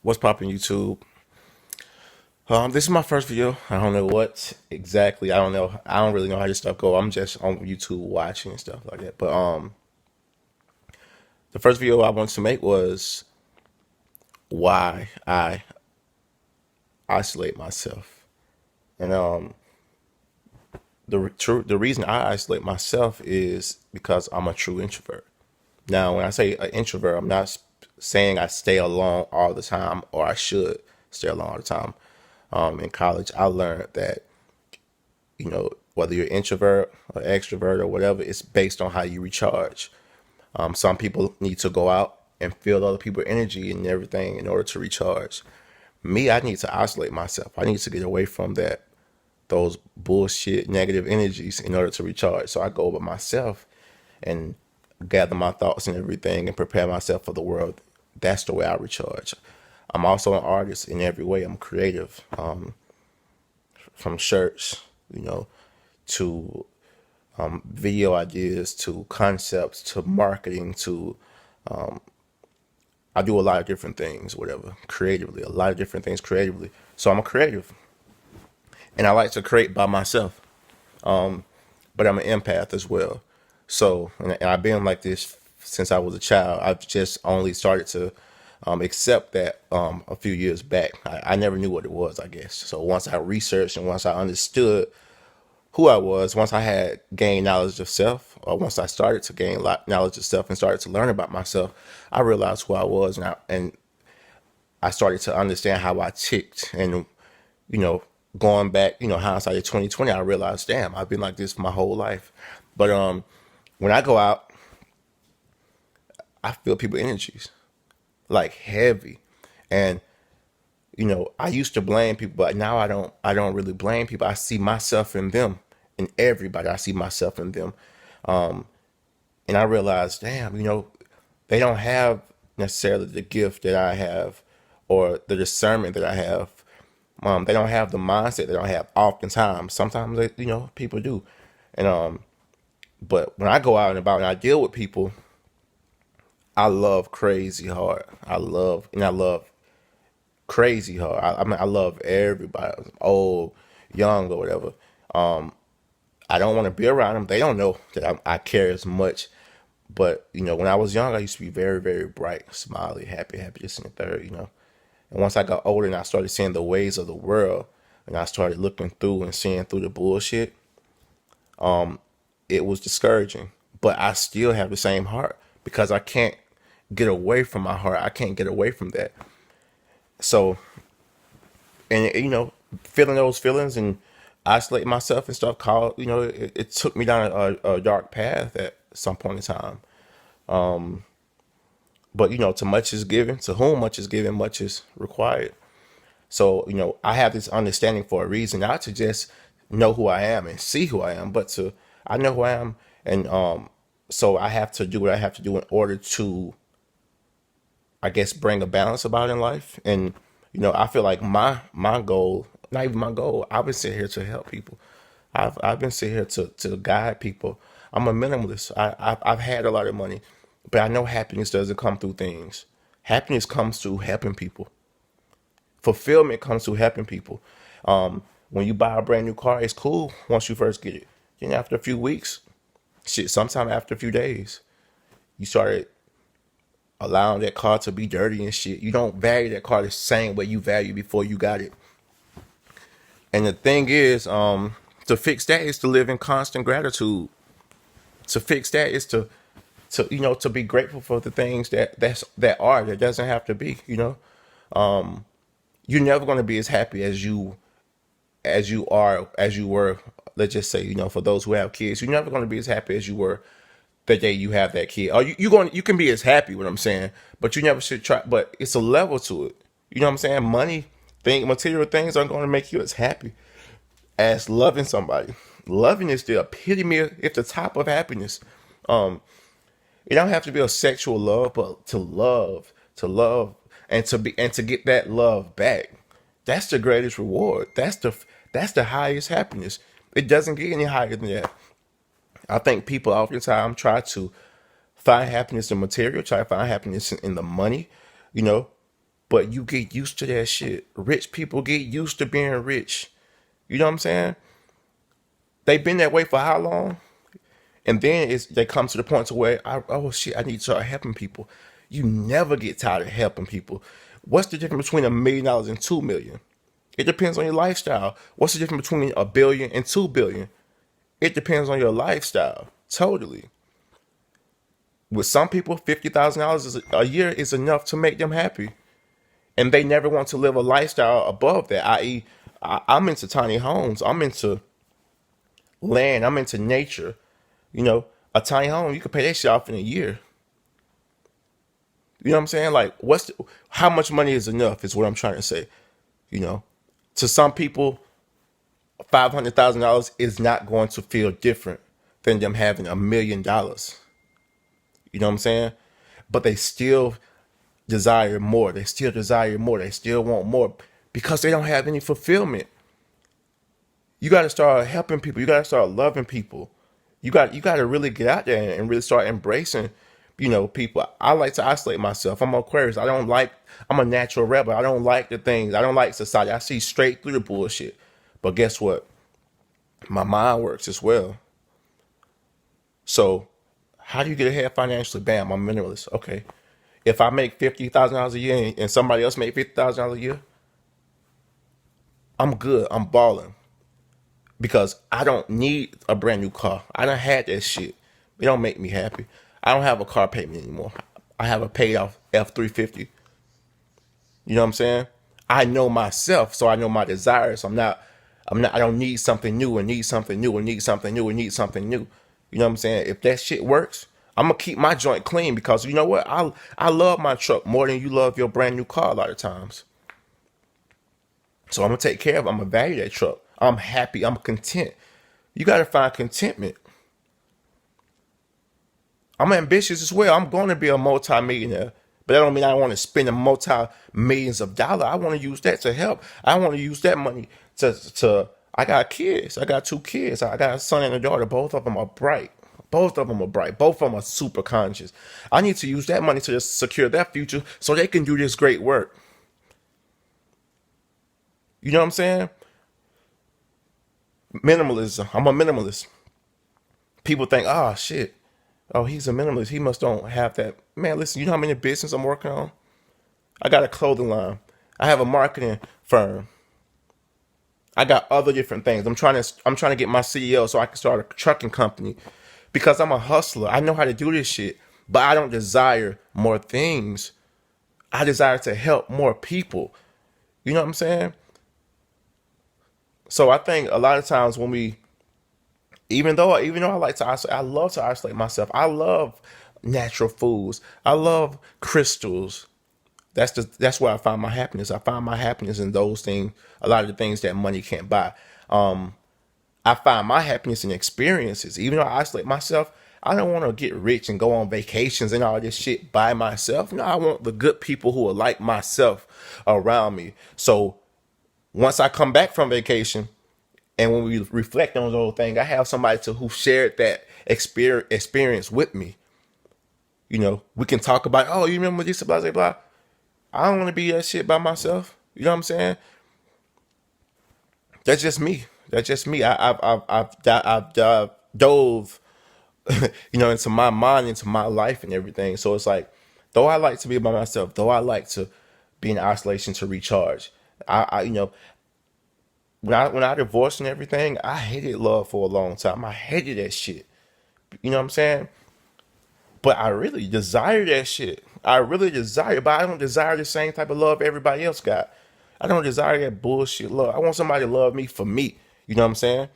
What's poppin' YouTube? This is my first video. I don't know what exactly. I don't know. I don't really know how this stuff go. I'm just on YouTube watching and stuff like that. But the first video I wanted to make was why I isolate myself, and the reason I isolate myself is because I'm a true introvert. Now, when I say an introvert, I'm not saying I stay alone all the time or I should stay alone all the time. In college, I learned that whether you're introvert or extrovert or whatever, it's based on how you recharge. Some people need to go out and feel other people's energy and everything in order to recharge. Me, I need to isolate myself. I need to get away from those bullshit negative energies in order to recharge. So I go by myself and gather my thoughts and everything and prepare myself for the world. That's the way I recharge. I'm also an artist in every way. I'm creative, from shirts, to video ideas, to concepts, to marketing, to I do a lot of different things, whatever, creatively, a lot of different things creatively. So I'm a creative, and I like to create by myself. But I'm an empath as well. So, and I've been like this since I was a child. I've just only started to accept that a few years back. I never knew what it was, I guess. So once I researched and once I understood who I was, once I had gained knowledge of self, or once I started to gain knowledge of self and started to learn about myself, I realized who I was, and I started to understand how I ticked. And you know, going back, hindsight of 2020, I realized, damn, I've been like this my whole life. But when I go out, I feel people energies like heavy, and I used to blame people, but now I don't. I don't really blame people. I see myself in them, in everybody. I see myself in them, and I realized, damn, they don't have necessarily the gift that I have or the discernment that I have. They don't have the mindset that I have. Oftentimes, sometimes people do, and but when I go out and about and I deal with people, I love crazy hard. I love crazy hard. I mean, I love everybody, old, young, or whatever. I don't want to be around them. They don't know that I care as much. But when I was young, I used to be very, very bright, smiley, happy, happy, this and the third. And once I got older and I started seeing the ways of the world, and I started looking through and seeing through the bullshit, it was discouraging. But I still have the same heart because I can't get away from my heart. I can't get away from that. So, and feeling those feelings and isolate myself and stuff called, it took me down a dark path at some point in time. But to much is given, to whom much is given, much is required. So, I have this understanding for a reason, not to just know who I am and see who I am, but I know who I am. And so I have to do what I have to do in order to, I guess, bring a balance about in life. And, I feel like my goal, not even my goal, I've been sitting here to help people. I've been sitting here to guide people. I'm a minimalist. I've had a lot of money, but I know happiness doesn't come through things. Happiness comes through helping people. Fulfillment comes through helping people. When you buy a brand new car, it's cool once you first get it. Then after a few weeks, shit, sometime after a few days, you started allowing that car to be dirty and shit. You don't value that car the same way you value before you got it. And the thing is, to fix that is to live in constant gratitude. To fix that is to be grateful for the things that doesn't have to be. You're never going to be as happy as you were. Let's just say, for those who have kids, you're never going to be as happy as you were the day you have that kid. Or you can be as happy, what I'm saying, but you never should try. But it's a level to it. You know what I'm saying? Material things aren't going to make you as happy as loving somebody. Loving is the epitome, it's the top of happiness. Um, it don't have to be a sexual love, but to love, and to get that love back. That's the greatest reward. That's the highest happiness. It doesn't get any higher than that. I think people oftentimes try to find happiness in material, try to find happiness in the money, you know. but you get used to that shit. Rich people get used to being rich. You know what I'm saying? They've been that way for how long? And then they come to the point to where, oh shit, I need to start helping people. You never get tired of helping people. What's the difference between $1 million and 2 million? It depends on your lifestyle. What's the difference between $1 billion and 2 billion? It depends on your lifestyle. Totally. With some people, $50,000 a year is enough to make them happy. And they never want to live a lifestyle above that, i.e., I'm into tiny homes. I'm into land. I'm into nature. You know, a tiny home, you can pay that shit off in a year. You know what I'm saying? Like, how much money is enough is what I'm trying to say. You know, to some people, $500,000 is not going to feel different than them having $1 million. You know what I'm saying? But they still desire more. They still desire more. They still want more because they don't have any fulfillment. You got to start helping people. You got to start loving people. You got to really get out there and really start embracing, people. I like to isolate myself. I'm Aquarius. I'm a natural rebel. I don't like the things. I don't like society. I see straight through the bullshit. But guess what? My mind works as well. So how do you get ahead financially? Bam, I'm a minimalist. Okay. If I make $50,000 a year and somebody else make $50,000 a year, I'm good. I'm balling because I don't need a brand new car. I done had that shit. It don't make me happy. I don't have a car payment anymore. I have a paid off F-350. You know what I'm saying? I know myself, so I know my desires. I don't need something new and need something new and need something new and need something new. You know what I'm saying? If that shit works, I'm gonna keep my joint clean because you know what? I love my truck more than you love your brand new car a lot of times. So I'm gonna take care of it. I'm gonna value that truck. I'm happy. I'm content. You gotta find contentment. I'm ambitious as well. I'm going to be a multi-millionaire. But that don't mean I want to spend a multi-millions of dollars. I want to use that to help. I want to use that money to I got kids. I got 2 kids. I got a son and a daughter. Both of them are bright. Both of them are bright. Both of them are super conscious. I need to use that money to just secure their future so they can do this great work. You know what I'm saying? Minimalism. I'm a minimalist. People think, oh shit. Oh, he's a minimalist. He must don't have that. Man, listen, you know how many business I'm working on? I got a clothing line. I have a marketing firm. I got other different things. I'm trying to get my CEO so I can start a trucking company because I'm a hustler. I know how to do this shit, but I don't desire more things. I desire to help more people. You know what I'm saying? So I think a lot of times when even though I like to isolate, I love to isolate myself. I love natural foods. I love crystals. That's where I find my happiness. I find my happiness in those things. A lot of the things that money can't buy. I find my happiness in experiences. Even though I isolate myself, I don't want to get rich and go on vacations and all this shit by myself. No, I want the good people who are like myself around me. So once I come back from vacation, and when we reflect on the whole thing, I have somebody who shared that experience with me. We can talk about, oh, you remember this, blah, blah, blah. I don't want to be that shit by myself. You know what I'm saying? That's just me. That's just me. I've dove, into my mind, into my life and everything. So it's like, though I like to be by myself, though I like to be in isolation to recharge, when I divorced and everything, I hated love for a long time. I hated that shit. You know what I'm saying? But I really desire that shit. I really desire, but I don't desire the same type of love everybody else got. I don't desire that bullshit love. I want somebody to love me for me. You know what I'm saying?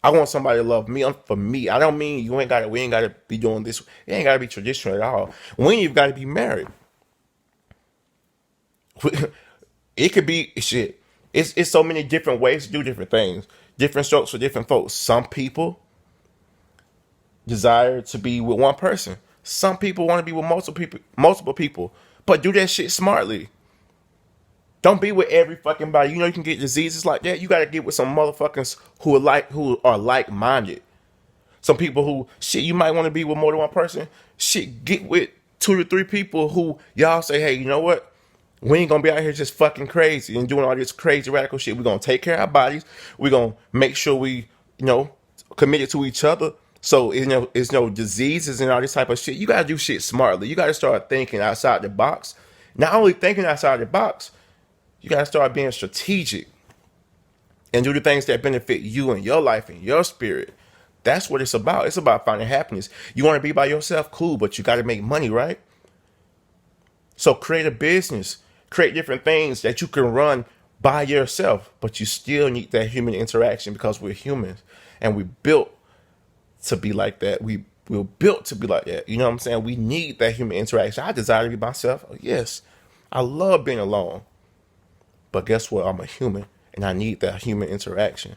I want somebody to love me for me. I don't mean we ain't gotta be doing this. It ain't gotta be traditional at all. We ain't even gotta be married. It could be shit. It's so many different ways to do different things. Different strokes for different folks. Some people desire to be with one person. Some people want to be with multiple people. But do that shit smartly. Don't be with every fucking body. You can get diseases like that. You gotta get with some motherfuckers who are like minded. Some people who shit you might want to be with more than one person. Shit, get with 2 to 3 people who y'all say, hey, you know what? We ain't gonna be out here just fucking crazy and doing all this crazy radical shit. We're gonna take care of our bodies. We're gonna make sure we, committed to each other. So it's no diseases and all this type of shit. You gotta do shit smartly. You gotta start thinking outside the box. Not only thinking outside the box, you gotta start being strategic and do the things that benefit you and your life and your spirit. That's what it's about. It's about finding happiness. You want to be by yourself, cool, but you got to make money, right? So create a business, create different things that you can run by yourself, but you still need that human interaction because we're humans and we built to be like that. We're built to be like that. You know what I'm saying? We need that human interaction. I desire to be myself. Yes, I love being alone, but guess what? I'm a human and I need that human interaction.